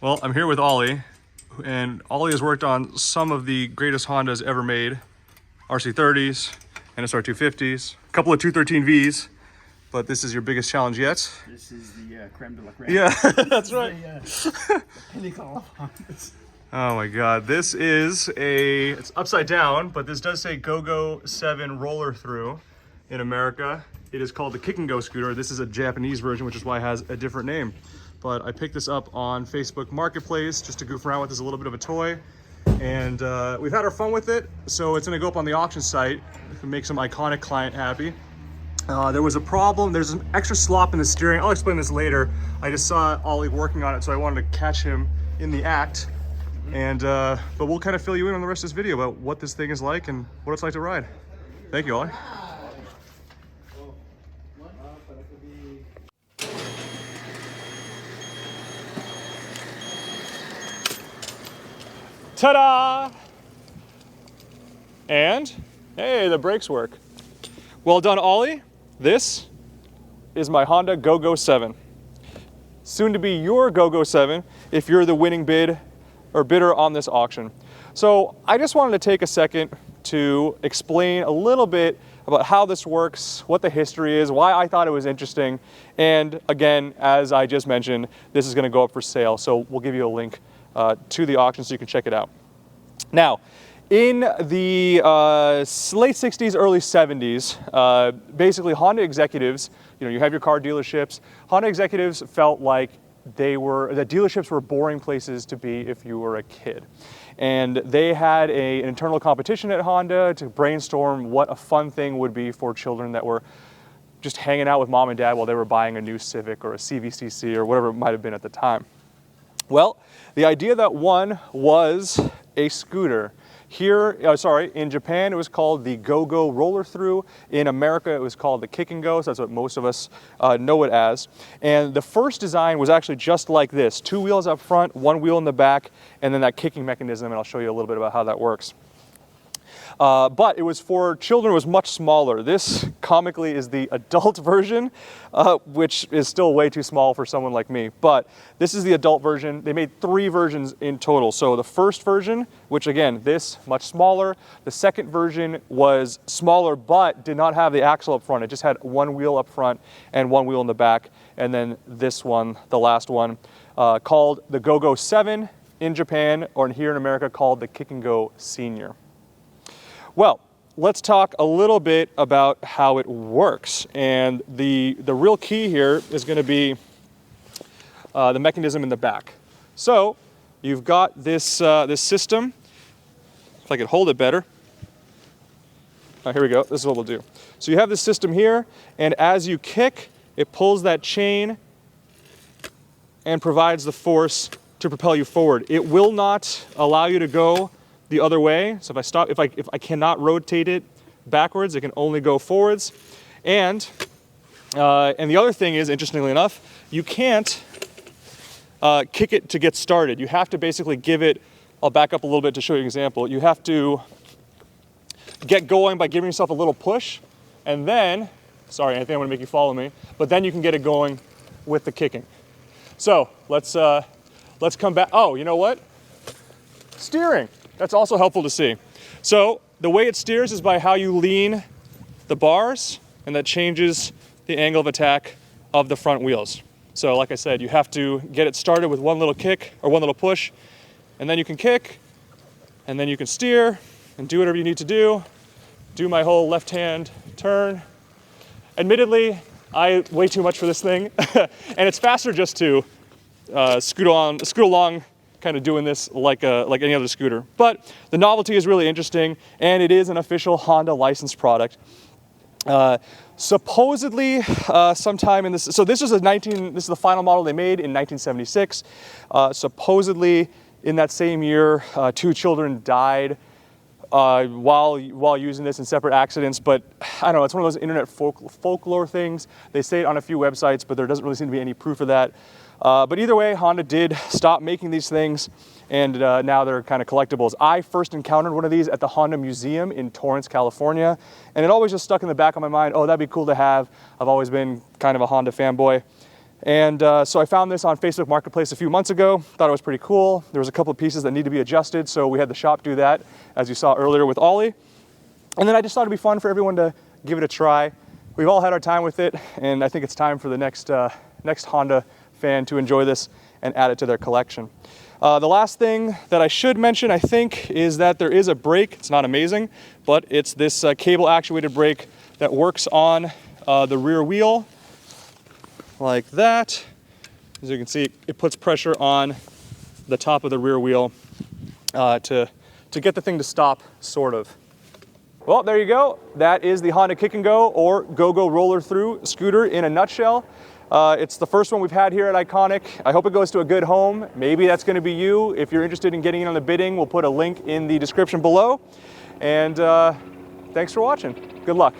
Well, I'm here with Ollie, and Ollie has worked on some of the greatest Hondas ever made. RC30s, NSR 250s, a couple of 213Vs, but this is your biggest challenge yet. This is the creme de la creme. Yeah, that's right. The pinnacle of Hondas. Oh my God, this is it's upside down, but this does say GOGO7 roller through in America. It is called the Kick and Go scooter. This is a Japanese version, which is why it has a different name. But I picked this up on Facebook Marketplace just to goof around with this, a little bit of a toy. And we've had our fun with it. So it's gonna go up on the auction site to make some iconic client happy. There was a problem. There's some extra slop in the steering. I'll explain this later. I just saw Ollie working on it, so I wanted to catch him in the act. And but we'll kind of fill you in on the rest of this video about what this thing is like and what it's like to ride. Thank you, Ollie. Ta-da! And, hey, the brakes work. Well done, Ollie. This is my Honda GOGO7. Soon to be your GOGO7 if you're the winning bid or bidder on this auction. So I just wanted to take a second to explain a little bit about how this works, what the history is, why I thought it was interesting. And again, as I just mentioned, this is gonna go up for sale. So we'll give you a link to the auction so you can check it out. Now, in the late 60s, early 70s, basically Honda executives, you have your car dealerships, Honda executives felt like that dealerships were boring places to be if you were a kid. And they had an internal competition at Honda to brainstorm what a fun thing would be for children that were just hanging out with mom and dad while they were buying a new Civic or a CVCC or whatever it might have been at the time. Well, the idea that won was a scooter. Here, in Japan, it was called the GOGO roller through. In America, it was called the Kick and Go. So that's what most of us know it as. And the first design was actually just like this: 2 wheels up front, 1 wheel in the back, and then that kicking mechanism. And I'll show you a little bit about how that works. But it was for children. It was much smaller. This comically is the adult version, which is still way too small for someone like me. But this is the adult version. They made 3 versions in total. So the first version, which again, this much smaller. The second version was smaller, but did not have the axle up front. It just had 1 wheel up front and 1 wheel in the back. And then this one, the last one, called the GOGO7 in Japan, or here in America called the Kick and Go Senior. Well, let's talk a little bit about how it works. And the real key here is going to be the mechanism in the back. So you've got this, this system. If I could hold it better. Oh, here we go. This is what we'll do. So you have this system here, and as you kick, it pulls that chain and provides the force to propel you forward. It will not allow you to go the other way. So if I stop, if I cannot rotate it backwards, it can only go forwards. And the other thing is, interestingly enough, you can't kick it to get started. You have to basically give it, I'll back up a little bit to show you an example. You have to get going by giving yourself a little push, and then, sorry, I think I'm gonna make you follow me, but then you can get it going with the kicking. So let's come back. Oh, you know what? Steering. That's also helpful to see. So the way it steers is by how you lean the bars, and that changes the angle of attack of the front wheels. So like I said, you have to get it started with 1 little kick or 1 little push, and then you can kick, and then you can steer and do whatever you need to do. Do my whole left-hand turn. Admittedly, I way too much for this thing, and it's faster just to scoot along, kind of doing this like any other scooter. But the novelty is really interesting, and it is an official Honda licensed product. Supposedly, sometime in this, so this is the final model they made in 1976. Supposedly, in that same year, 2 children died while using this in separate accidents. But I don't know, it's one of those internet folklore things. They say it on a few websites, but there doesn't really seem to be any proof of that. But either way, Honda did stop making these things, and now they're kind of collectibles. I first encountered one of these at the Honda Museum in Torrance, California, and it always just stuck in the back of my mind, oh, that'd be cool to have. I've always been kind of a Honda fanboy. And so I found this on Facebook Marketplace a few months ago, thought it was pretty cool. There was a couple of pieces that need to be adjusted, so we had the shop do that, as you saw earlier with Ollie. And then I just thought it'd be fun for everyone to give it a try. We've all had our time with it, and I think it's time for the next Honda fan to enjoy this and add it to their collection. The last thing that I should mention, I think, is that there is a brake. It's not amazing, but it's this cable actuated brake that works on the rear wheel like that. As you can see, it puts pressure on the top of the rear wheel to get the thing to stop, sort of. Well, there you go. That is the Honda Kick & Go, or GOGO roller through scooter in a nutshell. It's the first one we've had here at Iconic. I hope it goes to a good home. Maybe that's going to be you. If you're interested in getting in on the bidding, we'll put a link in the description below. And thanks for watching. Good luck.